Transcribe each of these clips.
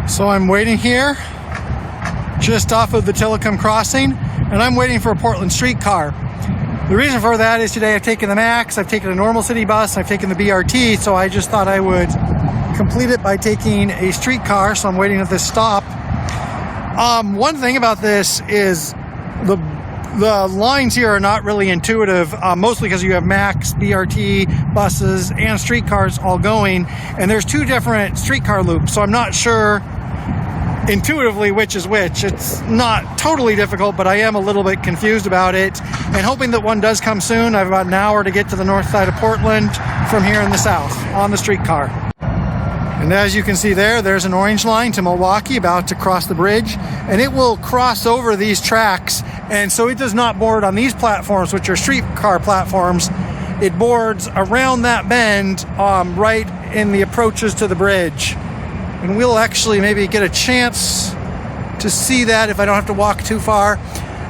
So I'm waiting here just off of the Telecom crossing, and I'm waiting for a Portland Streetcar. The reason for that is today I've taken the MAX, I've taken a normal city bus, I've taken the BRT, so I just thought I would complete it by taking a streetcar, so I'm waiting at this stop. One thing about this is the lines here are not really intuitive, mostly because you have MAX, BRT, buses, and streetcars all going, and there's two different streetcar loops, so I'm not sure intuitively which is which. It's not totally difficult, but I am a little bit confused about it, and hoping that one does come soon. I have about an hour to get to the north side of Portland from here in the south on the streetcar. And as you can see there's an orange line to Milwaukee about to cross the bridge, and it will cross over these tracks, and so it does not board on these platforms, which are streetcar platforms. It boards around that bend right in the approaches to the bridge. And we'll actually maybe get a chance to see that if I don't have to walk too far.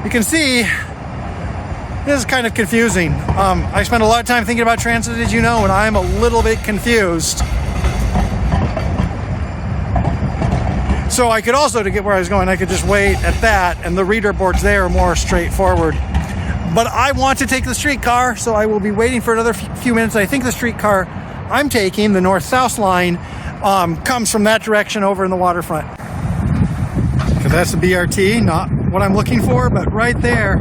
You can see this is kind of confusing. I spend a lot of time thinking about transit, as you know, and I'm a little bit confused. So I could also, to get where I was going, I could just wait at that, and the reader boards there are more straightforward. But I want to take the streetcar, so I will be waiting for another few minutes. I think the streetcar I'm taking, the north-south line, comes from that direction over in the waterfront. So that's the BRT, not what I'm looking for, but right there,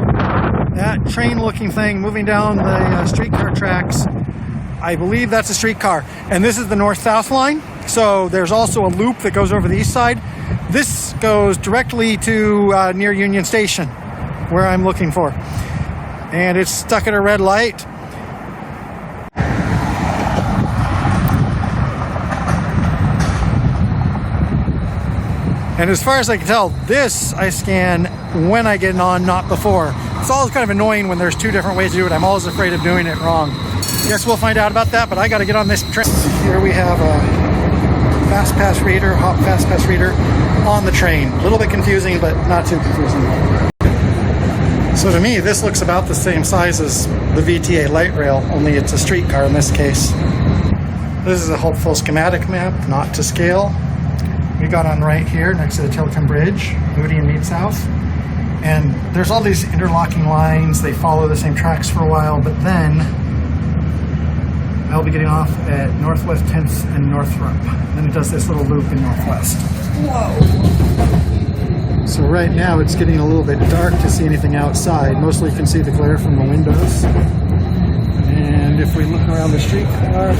that train-looking thing moving down the streetcar tracks, I believe that's a streetcar. And this is the north-south line, so there's also a loop that goes over the east side. This goes directly to near Union Station, where I'm looking for. And it's stuck at a red light. And as far as I can tell, this I scan when I get on, not before. It's always kind of annoying when there's two different ways to do it. I'm always afraid of doing it wrong. Guess we'll find out about that, but I got to get on this train. Here we have a fast pass reader, hop fast pass reader on the train. A little bit confusing, but not too confusing. So to me, this looks about the same size as the VTA light rail, only it's a streetcar in this case. This is a helpful schematic map, not to scale. We got on right here next to the Telecom Bridge, Moody and Mead South. And there's all these interlocking lines. They follow the same tracks for a while, but then I'll be getting off at Northwest 10th and Northrop. Then it does this little loop in Northwest. Whoa! So right now it's getting a little bit dark to see anything outside. Mostly you can see the glare from the windows. And if we look around the streetcar,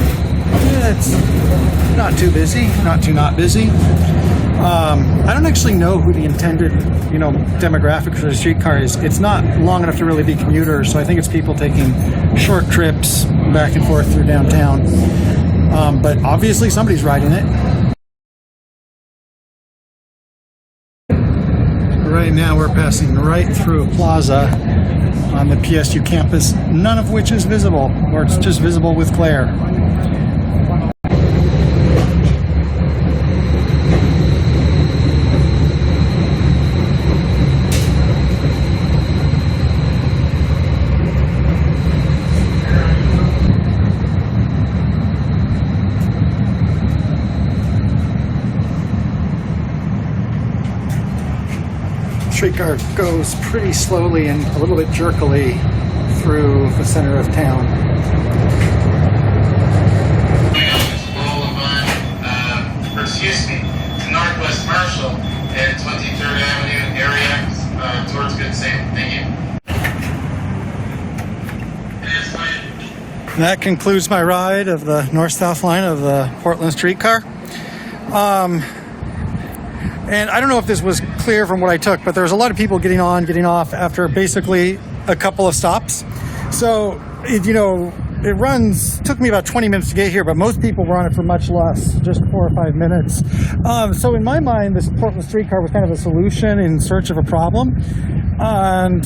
it's not too busy, not too not busy. I don't actually know who the intended, demographic for the streetcar is. It's not long enough to really be commuters, so I think it's people taking short trips back and forth through downtown. But obviously somebody's riding it. Right now we're passing right through a plaza on the PSU campus, none of which is visible, or it's just visible with glare. Streetcar goes pretty slowly and a little bit jerkily through the center of town. To Northwest Marshall at 23rd Avenue area towards Good Safe. Thank you. That concludes my ride of the north-south line of the Portland Streetcar. And I don't know if this was clear from what I took, but there was a lot of people getting on, getting off after basically a couple of stops. So, it took me about 20 minutes to get here, but most people were on it for much less, just 4 or 5 minutes. So in my mind, this Portland Streetcar was kind of a solution in search of a problem. And,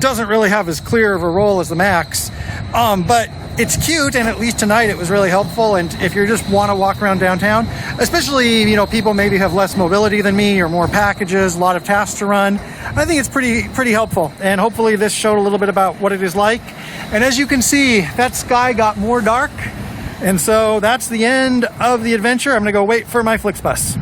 doesn't really have as clear of a role as the MAX. But it's cute, and at least tonight it was really helpful. And if you just want to walk around downtown, especially, people maybe have less mobility than me or more packages, a lot of tasks to run, I think it's pretty helpful. And hopefully this showed a little bit about what it is like. And as you can see, that sky got more dark And so that's the end of the adventure. I'm gonna go wait for my Flixbus.